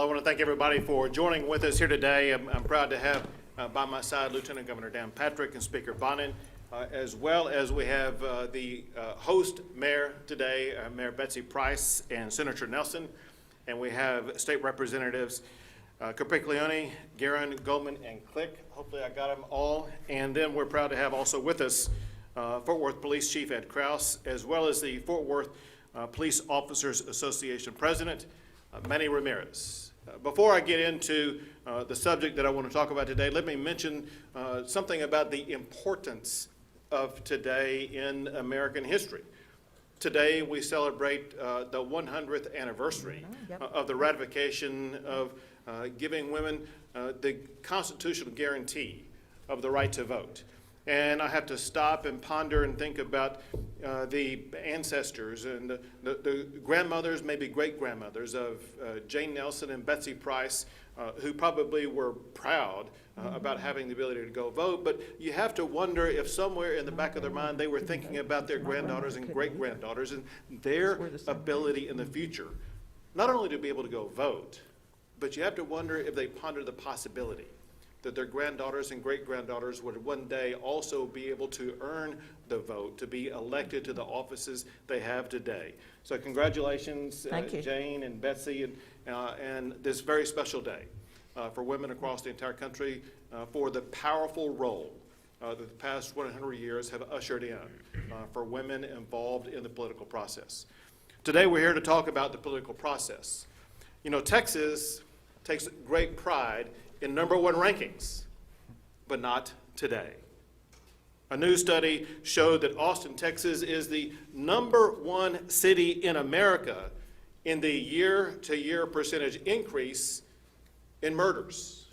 I want to thank everybody for joining with us here today. I'm proud to have by my side Lieutenant Governor Dan Patrick and Speaker Bonnen, as well as we have the host mayor today, Mayor Betsy Price and Senator Nelson, and we have state representatives Capriglione, Guerin, Goldman, and Click. Hopefully I got them all. And then we're proud to have also with us Fort Worth Police Chief Ed Krause, as well as the Fort Worth Police Officers Association President, Manny Ramirez. Before I get into the subject that I want to talk about today, let me mention something about the importance of today in American history. Today we celebrate the 100th anniversary of the ratification of giving women the constitutional guarantee of the right to vote. And I have to stop and ponder and think about the ancestors and the grandmothers, maybe great-grandmothers of Jane Nelson and Betsy Price, who probably were proud about having the ability to go vote. But you have to wonder if somewhere in the back of their mind they were thinking about their granddaughters and great-granddaughters and their ability in the future, not only to be able to go vote, but you have to wonder if they pondered the possibility that their granddaughters and great-granddaughters would one day also be able to earn the vote, to be elected to the offices they have today. So congratulations, Jane and Betsy, and this very special day for women across the entire country for the powerful role that the past 100 years have ushered in for women involved in the political process. Today we're here to talk about the political process. You know, Texas takes great pride in #1 rankings, but not today. A new study showed that Austin, Texas is the #1 city in America in the year-to-year percentage increase in murders,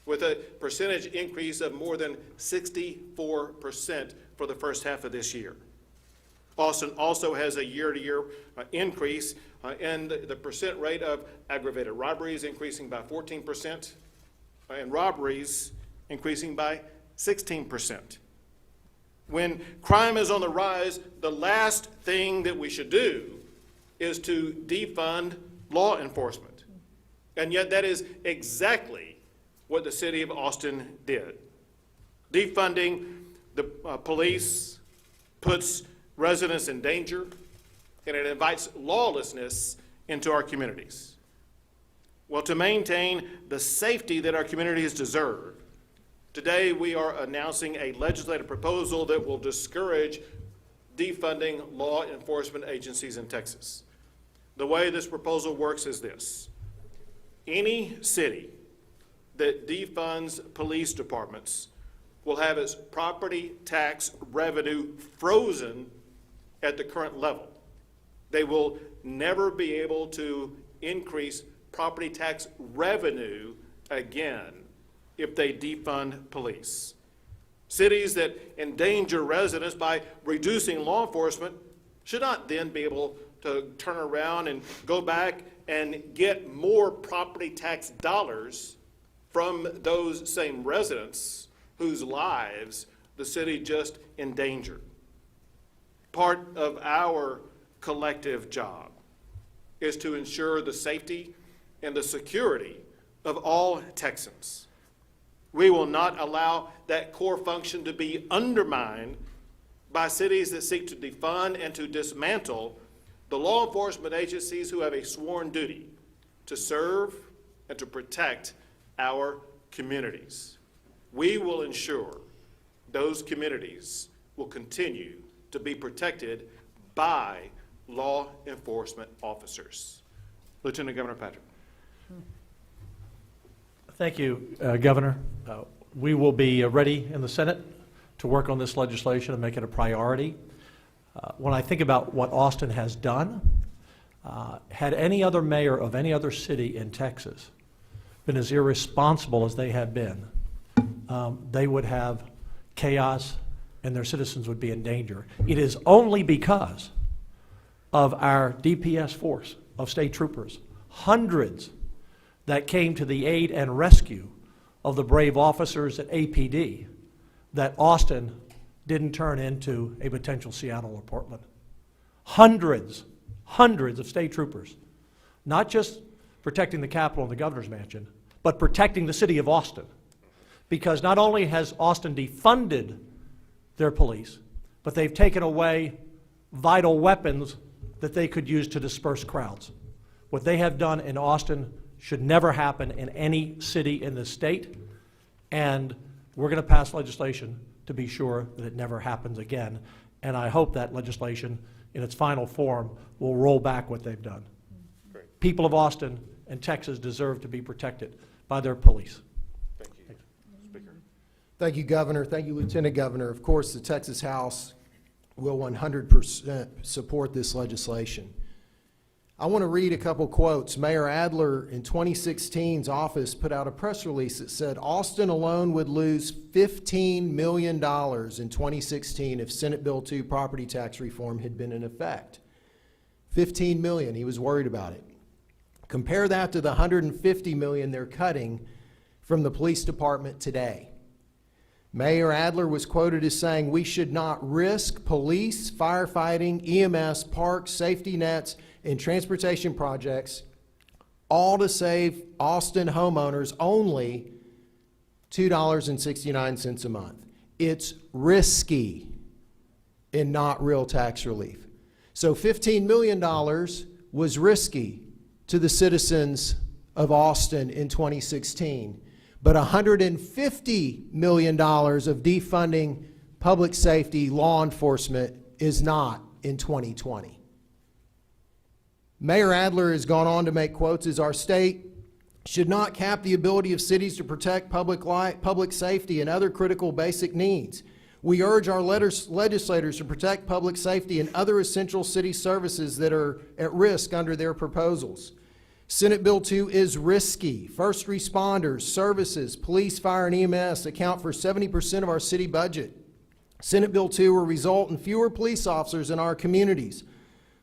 with a percentage increase of more than 64% for the first half of this year. Austin also has a year-to-year increase in the percent rate of aggravated robberies, increasing by 14%, and robberies increasing by 16%. When crime is on the rise, the last thing that we should do is to defund law enforcement. And yet that is exactly what the city of Austin did. Defunding the police puts residents in danger, and it invites lawlessness into our communities. Well, to maintain the safety that our communities deserve, today we are announcing a legislative proposal that will discourage defunding law enforcement agencies in Texas. The way this proposal works is this: any city that defunds police departments will have its property tax revenue frozen at the current level. They will never be able to increase property tax revenue again if they defund police. Cities that endanger residents by reducing law enforcement should not then be able to turn around and go back and get more property tax dollars from those same residents whose lives the city just endangered. Part of our collective job is to ensure the safety and the security of all Texans. We will not allow that core function to be undermined by cities that seek to defund and to dismantle the law enforcement agencies who have a sworn duty to serve and to protect our communities. We will ensure those communities will continue to be protected by law enforcement officers. Lieutenant Governor Patrick. Thank you, Governor. We will be ready in the Senate to work on this legislation and make it a priority. When I think about what Austin has done, had any other mayor of any other city in Texas been as irresponsible as they have been, they would have chaos and their citizens would be in danger. It is only because of our DPS force of state troopers, hundreds that came to the aid and rescue of the brave officers at APD, that Austin didn't turn into a potential Seattle or Portland. Hundreds of state troopers, not just protecting the Capitol and the governor's mansion, but protecting the city of Austin. Because not only has Austin defunded their police, but they've taken away vital weapons that they could use to disperse crowds. What they have done in Austin should never happen in any city in the state, and we're going to pass legislation to be sure that it never happens again. And I hope that legislation, in its final form, will roll back what they've done. Great. People of Austin and Texas deserve to be protected by their police. Thank you. Speaker. Thank you, Governor. Thank you, Lieutenant Governor. Of course, the Texas House will 100% support this legislation. I want to read a couple quotes. Mayor Adler in 2016's office put out a press release that said Austin alone would lose $15 million in 2016 if Senate Bill 2 property tax reform had been in effect. $15 million, he was worried about it. Compare that to the $150 million they're cutting from the police department today. Mayor Adler was quoted as saying, "We should not risk police, firefighting, EMS, parks, safety nets, and transportation projects, all to save Austin homeowners only $2.69 a month. It's risky and not real tax relief." So $15 million was risky to the citizens of Austin in 2016. But $150 million of defunding public safety law enforcement is not in 2020. Mayor Adler has gone on to make quotes as our state should not cap the ability of cities to protect public safety and other critical basic needs. We urge our legislators to protect public safety and other essential city services that are at risk under their proposals. Senate Bill 2 is risky. First responders, services, police, fire, and EMS account for 70% of our city budget. Senate Bill 2 will result in fewer police officers in our communities,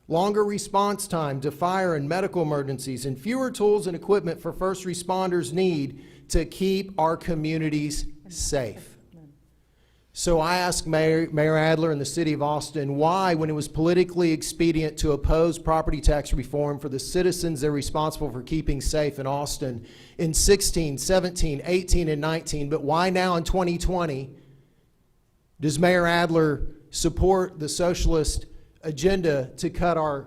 longer response time to fire and medical emergencies, and fewer tools and equipment for first responders need to keep our communities safe. So I asked Mayor Adler and the city of Austin why, when it was politically expedient to oppose property tax reform for the citizens they're responsible for keeping safe in Austin in 16, 17, 18, and 19, but why now in 2020 does Mayor Adler support the socialist agenda to cut our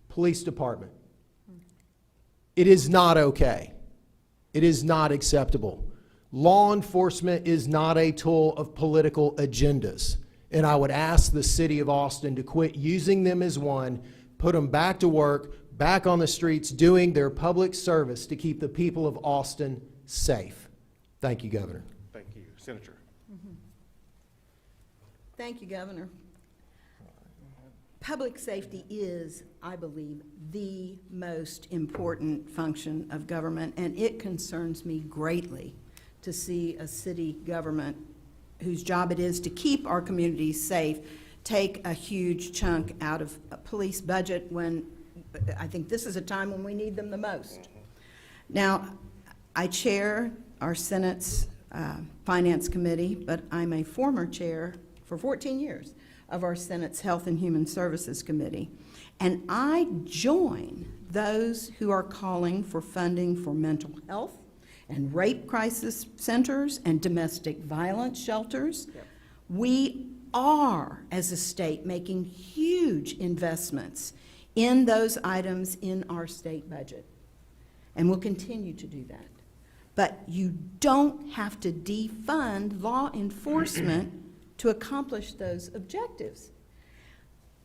police department? It is not okay. It is not acceptable. Law enforcement is not a tool of political agendas. And I would ask the city of Austin to quit using them as one, put them back to work, back on the streets, doing their public service to keep the people of Austin safe. Thank you, Governor. Thank you. Senator. Thank you, Governor. Public safety is, I believe, the most important function of government, and it concerns me greatly to see a city government whose job it is to keep our communities safe take a huge chunk out of a police budget when I think this is a time when we need them the most. Now, I chair our Senate's Finance Committee, but I'm a former chair for 14 years of our Senate's Health and Human Services Committee. And I join those who are calling for funding for mental health and rape crisis centers and domestic violence shelters. Yep. We are, as a state, making huge investments in those items in our state budget. And we'll continue to do that. But you don't have to defund law enforcement to accomplish those objectives.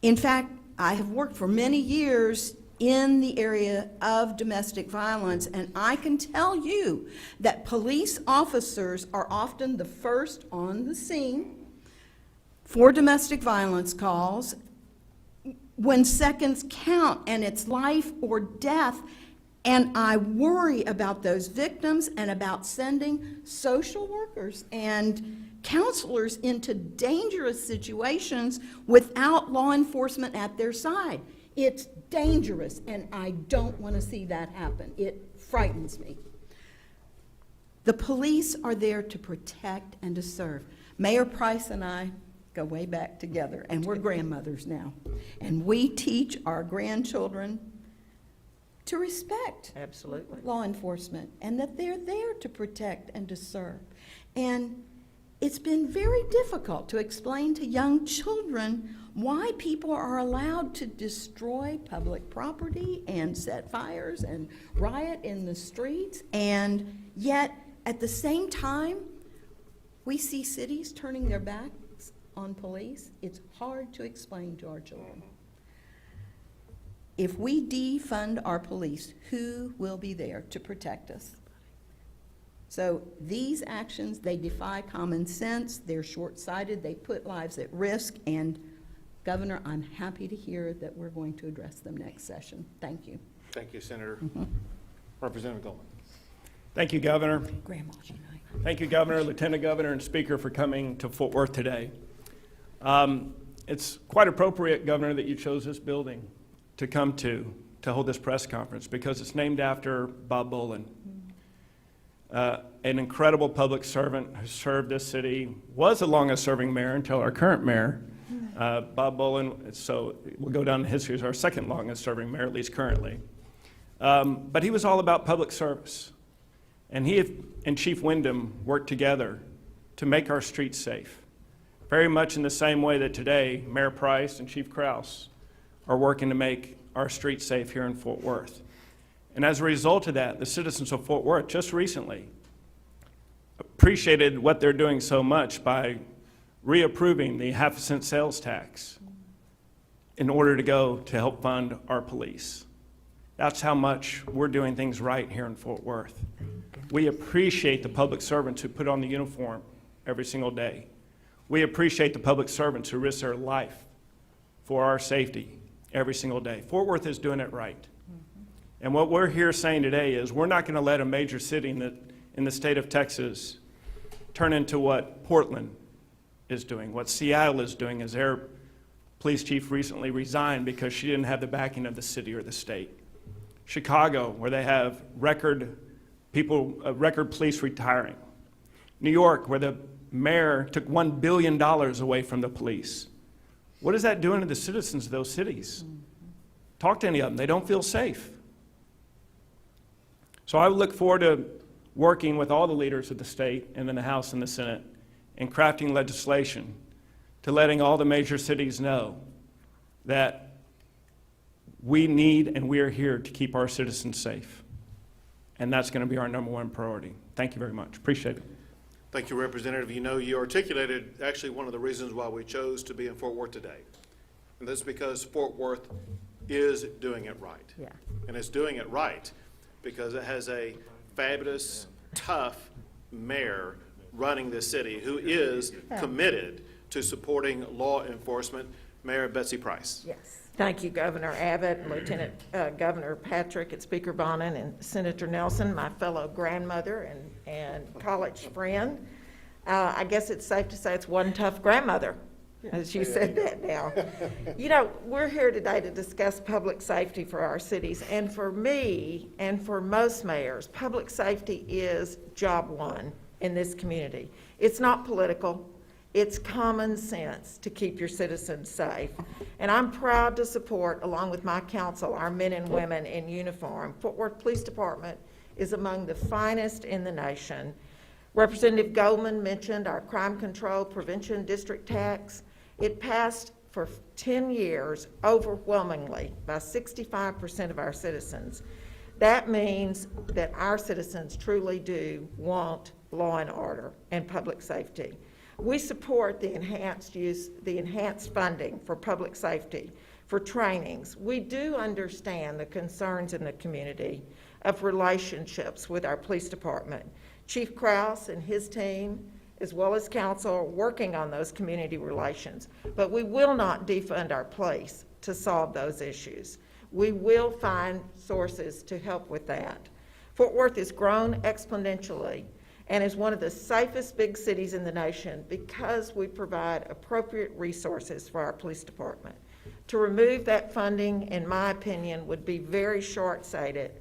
In fact, I have worked for many years in the area of domestic violence, and I can tell you that police officers are often the first on the scene for domestic violence calls when seconds count and it's life or death. And I worry about those victims and about sending social workers and counselors into dangerous situations without law enforcement at their side. It's dangerous, and I don't want to see that happen. It frightens me. The police are there to protect and to serve. Mayor Price and I go way back together, and we're grandmothers now. And we teach our grandchildren to respect Absolutely. law enforcement and that they're there to protect and to serve. And it's been very difficult to explain to young children why people are allowed to destroy public property and set fires and riot in the streets, and yet at the same time, we see cities turning their backs on police. It's hard to explain to our children. If we defund our police, who will be there to protect us? So these actions, they defy common sense, they're short-sighted, they put lives at risk, and Governor, I'm happy to hear that we're going to address them next session. Thank you. Thank you, Senator. Representative Goldman. Thank you, Governor. Grandma's Unite. Thank you, Governor, Lieutenant Governor, and Speaker for coming to Fort Worth today. It's quite appropriate, Governor, that you chose this building to come to hold this press conference because it's named after Bob Bonnen, an incredible public servant who served this city, was the longest-serving mayor until our current mayor, Bob Bonnen. So we'll go down in history as our second longest-serving mayor, at least currently. But he was all about public service. And he and Chief Wyndham worked together to make our streets safe, very much in the same way that today Mayor Price and Chief Kraus are working to make our streets safe here in Fort Worth. And as a result of that, the citizens of Fort Worth just recently appreciated what they're doing so much by reapproving the half-cent sales tax in order to go to help fund our police. That's how much we're doing things right here in Fort Worth. We appreciate the public servants who put on the uniform every single day. We appreciate the public servants who risk their life for our safety every single day. Fort Worth is doing it right. And what we're here saying today is we're not going to let a major city in the state of Texas turn into what Portland is doing, what Seattle is doing, as their police chief recently resigned because she didn't have the backing of the city or the state. Chicago, where they have record police retiring. New York, where the mayor took $1 billion away from the police. What is that doing to the citizens of those cities? Talk to any of them. They don't feel safe. So I look forward to working with all the leaders of the state and in the House and the Senate in crafting legislation to letting all the major cities know that we need and we are here to keep our citizens safe. And that's going to be our #1 priority. Thank you very much. Appreciate it. Thank you, Representative. You know, you articulated actually one of the reasons why we chose to be in Fort Worth today. And that's because Fort Worth is doing it right. Yeah. And it's doing it right because it has a fabulous, tough mayor running this city who is committed to supporting law enforcement, Mayor Betsy Price. Yes. Thank you, Governor Abbott, and Lieutenant Governor Patrick, and Speaker Bonnen, and Senator Nelson, my fellow grandmother and college friend. I guess it's safe to say it's one tough grandmother, as you said that now. You know, we're here today to discuss public safety for our cities, and for me and for most mayors, public safety is job one in this community. It's not political. It's common sense to keep your citizens safe. And I'm proud to support, along with my council, our men and women in uniform. Fort Worth Police Department is among the finest in the nation. Representative Goldman mentioned our crime control prevention district tax. It passed for 10 years overwhelmingly by 65% of our citizens. That means that our citizens truly do want law and order and public safety. We support the enhanced funding for public safety, for trainings. We do understand the concerns in the community of relationships with our police department. Chief Kraus and his team, as well as council, are working on those community relations. But we will not defund our police to solve those issues. We will find sources to help with that. Fort Worth has grown exponentially and is one of the safest big cities in the nation because we provide appropriate resources for our police department. To remove that funding, in my opinion, would be very short-sighted,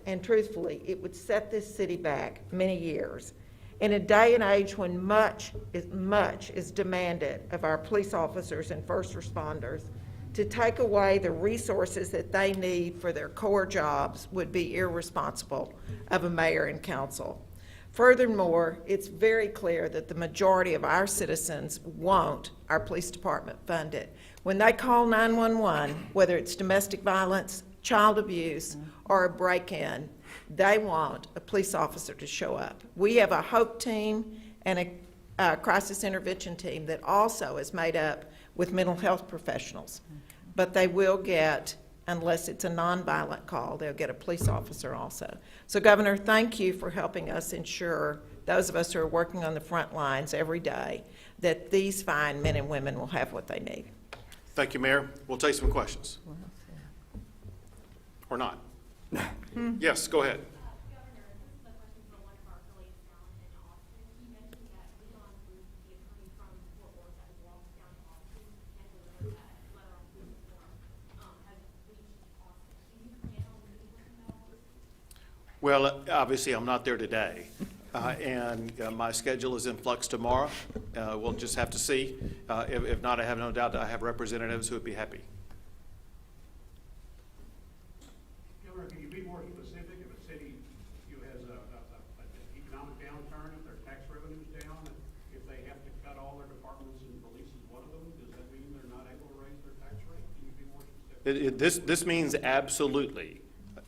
and truthfully, it would set this city back many years. In a day and age when much is demanded of our police officers and first responders, to take away the resources that they need for their core jobs would be irresponsible of a mayor and council. Furthermore, it's very clear that the majority of our citizens want our police department funded. When they call 911, whether it's domestic violence, child abuse, or a break-in, they want a police officer to show up. We have a HOPE team and a crisis intervention team that also is made up with mental health professionals. But they will get, unless it's a nonviolent call, they'll get a police officer also. So Governor, thank you for helping us ensure, those of us who are working on the front lines every day, that these fine men and women will have what they need. Thank you, Mayor. We'll take some questions. Or not. Yes, go ahead. Governor, this is a question from one of our affiliates down in Austin. He mentioned that Leon Booth, the attorney from Fort Worth that walks down to Austin and delivered that letter on food reform, has reached Austin. Do you plan on meeting with him at all? Well, obviously, I'm not there today, and my schedule is in flux tomorrow. We'll just have to see. If not, I have no doubt that I have representatives who would be happy. Governor, can you be more specific? If a city has an economic downturn, if their tax revenue's down, if they have to cut all their departments and police is one of them, does that mean they're not able to raise their tax rate? Can you be more specific? This means absolutely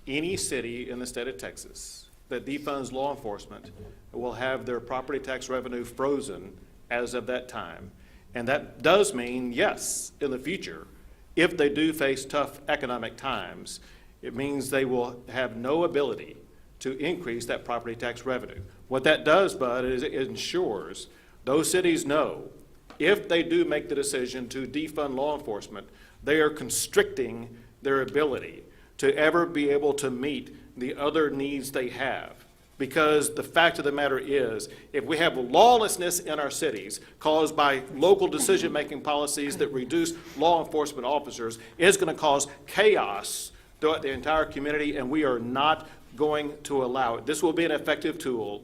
any city in the state of Texas that defunds law enforcement will have their property tax revenue frozen as of that time. And that does mean, yes, in the future, if they do face tough economic times, it means they will have no ability to increase that property tax revenue. What that does, Bud, is it ensures those cities know if they do make the decision to defund law enforcement, they are constricting their ability to ever be able to meet the other needs they have. Because the fact of the matter is, if we have lawlessness in our cities caused by local decision-making policies that reduce law enforcement officers, it's going to cause chaos throughout the entire community, and we are not going to allow it. This will be an effective tool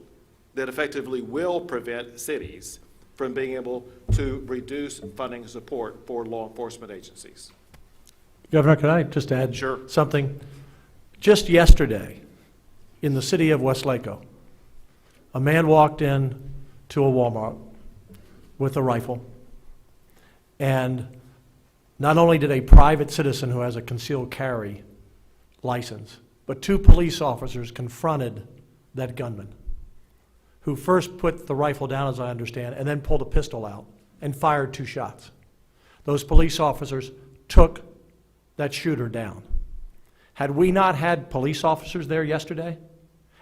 that effectively will prevent cities from being able to reduce funding support for law enforcement agencies. Governor, can I just add Sure. something? Just yesterday, in the city of Westlaco, a man walked in to a Walmart with a rifle, and not only did a private citizen who has a concealed carry license, but 2 police officers confronted that gunman, who first put the rifle down, as I understand, and then pulled a pistol out and fired 2 shots. Those police officers took that shooter down. Had we not had police officers there yesterday,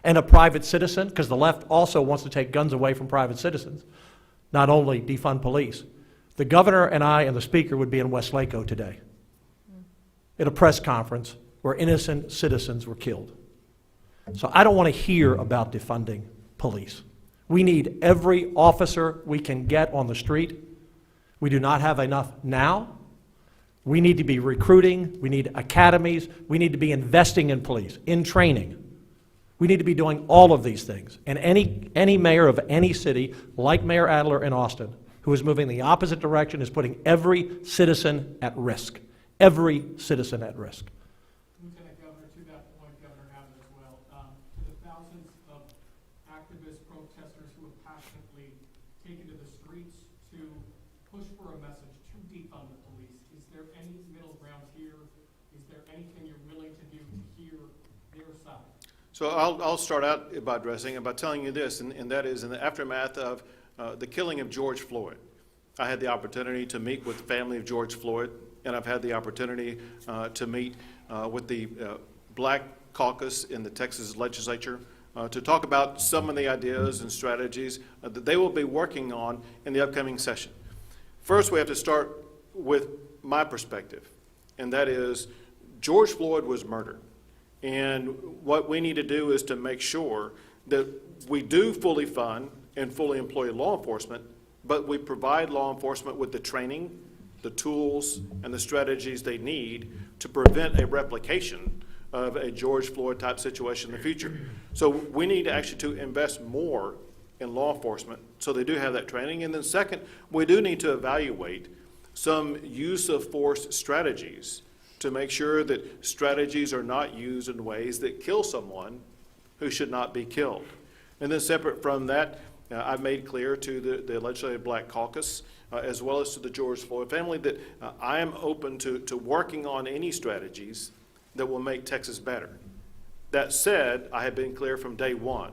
and a private citizen, because the left also wants to take guns away from private citizens, not only defund police, the governor and I and the speaker would be in Westlaco today at a press conference where innocent citizens were killed. So I don't want to hear about defunding police. We need every officer we can get on the street. We do not have enough now. We need to be recruiting. We need academies. We need to be investing in police, in training. We need to be doing all of these things. And any mayor of any city, like Mayor Adler in Austin, who is moving the opposite direction, is putting every citizen at risk. Every citizen at risk. Lieutenant Governor, to that point, Governor Abbott as well, to the thousands of activists, protesters who have passionately taken to the streets to push for a message to defund the police, is there any middle ground here? Is there anything you're willing to do to hear their side? So I'll start out by addressing it by telling you this, and that is in the aftermath of the killing of George Floyd. I had the opportunity to meet with the family of George Floyd, and I've had the opportunity to meet with the Black Caucus in the Texas legislature to talk about some of the ideas and strategies that they will be working on in the upcoming session. First, we have to start with my perspective, and that is George Floyd was murdered. And what we need to do is to make sure that we do fully fund and fully employ law enforcement, but we provide law enforcement with the training, the tools, and the strategies they need to prevent a replication of a George Floyd type situation in the future. So we need actually to invest more in law enforcement so they do have that training. And then second, we do need to evaluate some use of force strategies to make sure that strategies are not used in ways that kill someone who should not be killed. And then separate from that, I've made clear to the Legislative Black Caucus, as well as to the George Floyd family, that I am open to working on any strategies that will make Texas better. That said, I have been clear from day one,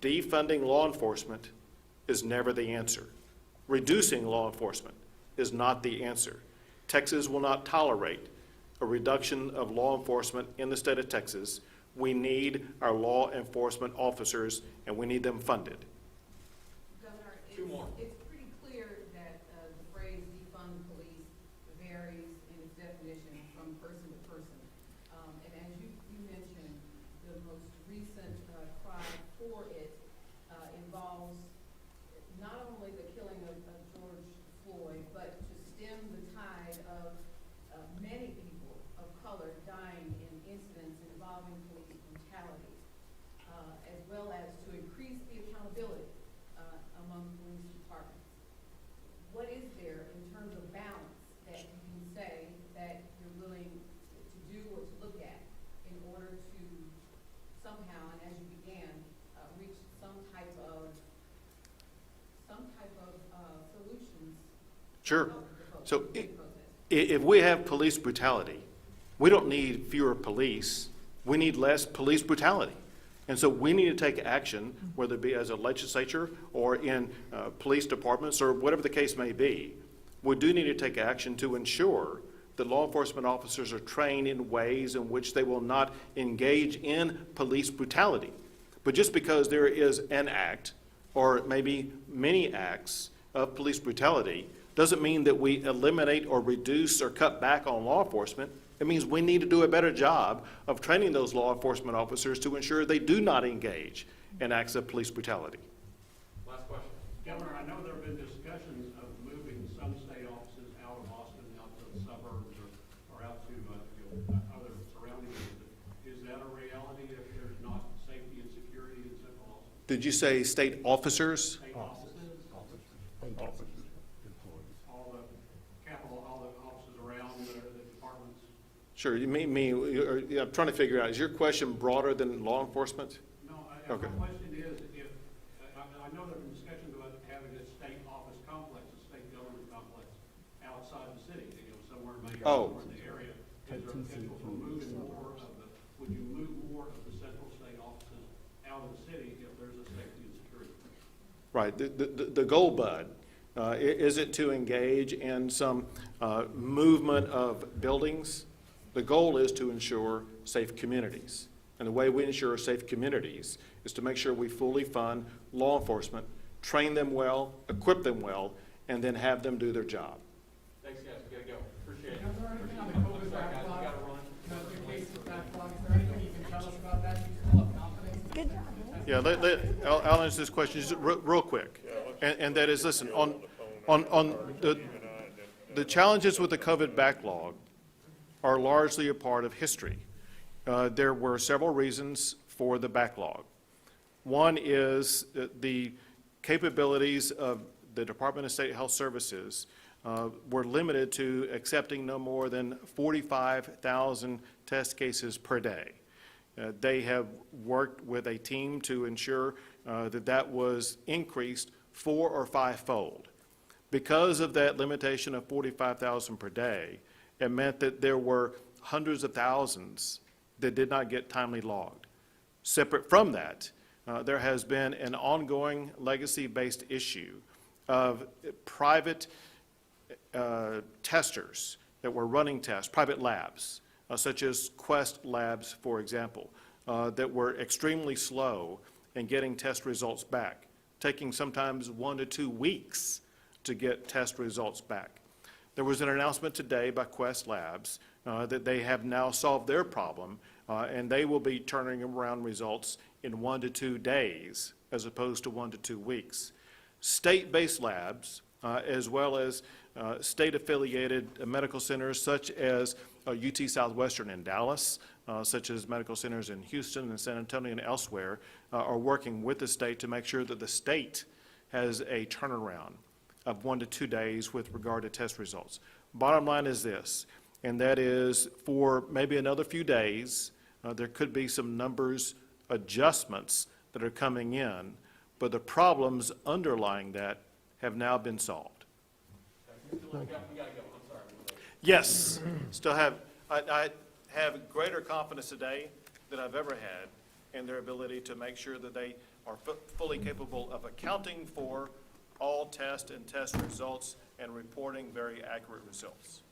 defunding law enforcement is never the answer. Reducing law enforcement is not the answer. Texas will not tolerate a reduction of law enforcement in the state of Texas. We need our law enforcement officers, and we need them funded. Governor, it's pretty clear that the phrase defund police varies in its definition from person to person. And as you mentioned, the most recent cry for it involves not only the killing of George Floyd, but to stem the tide of many people of color dying in incidents involving police brutality, as well as to increase the accountability among police departments. What is there in terms of balance that you can say that you're willing to do or to look at in order to somehow, and as you began, reach some type of solutions? Sure. So if we have police brutality, we don't need fewer police. We need less police brutality. And so we need to take action, whether it be as a legislature or in police departments or whatever the case may be. We do need to take action to ensure that law enforcement officers are trained in ways in which they will not engage in police brutality. But just because there is an act or maybe many acts of police brutality doesn't mean that we eliminate or reduce or cut back on law enforcement. It means we need to do a better job of training those law enforcement officers to ensure they do not engage in acts of police brutality. Last question. Governor, I know there have been discussions of moving some state offices out of Austin, out to the suburbs or out to other surrounding areas. Is that a reality if there's not safety and security in central Austin? Did you say state officers? State offices? All the capital, all the offices around the departments? Sure, you mean me, I'm trying to figure out, is your question broader than law enforcement? No, Okay. my question is, if, I know there have been discussions about having a state office complex, a state government complex outside the city, somewhere maybe somewhere in the area. Is there potential for moving more of the, would you move more of the central state offices out of the city if there's a safety and security? Right, the goal, Bud, is it to engage in some movement of buildings? The goal is to ensure safe communities. And the way we ensure safe communities is to make sure we fully fund law enforcement, train them well, equip them well, and then have them do their job. Thanks, guys, we gotta go. Appreciate it. Is there anything on the COVID backlog? The cases backlog, is there anything you can tell us about that? You still have confidence? Good job. I'll answer this question just real quick. And that is, listen, on the challenges with the COVID backlog are largely a part of history. There were several reasons for the backlog. One is the capabilities of the Department of State Health Services were limited to accepting no more than 45,000 test cases per day. They have worked with a team to ensure that was increased 4- or 5-fold. Because of that limitation of 45,000 per day, it meant that there were hundreds of thousands that did not get timely logged. Separate from that, there has been an ongoing legacy-based issue of private testers that were running tests, private labs, such as Quest Labs, for example, that were extremely slow in getting test results back, taking sometimes 1 to 2 weeks to get test results back. There was an announcement today by Quest Labs that they have now solved their problem, and they will be turning around results in 1 to 2 days as opposed to 1 to 2 weeks. State-based labs, as well as state-affiliated medical centers such as UT Southwestern in Dallas, such as medical centers in Houston and San Antonio and elsewhere, are working with the state to make sure that the state has a turnaround. of 1 to 2 days with regard to test results. Bottom line is this, and that is for maybe another few days, there could be some numbers adjustments that are coming in, but the problems underlying that have now been solved. Yes, still have, I have greater confidence today than I've ever had in their ability to make sure that they are fully capable of accounting for all test and test results and reporting very accurate results.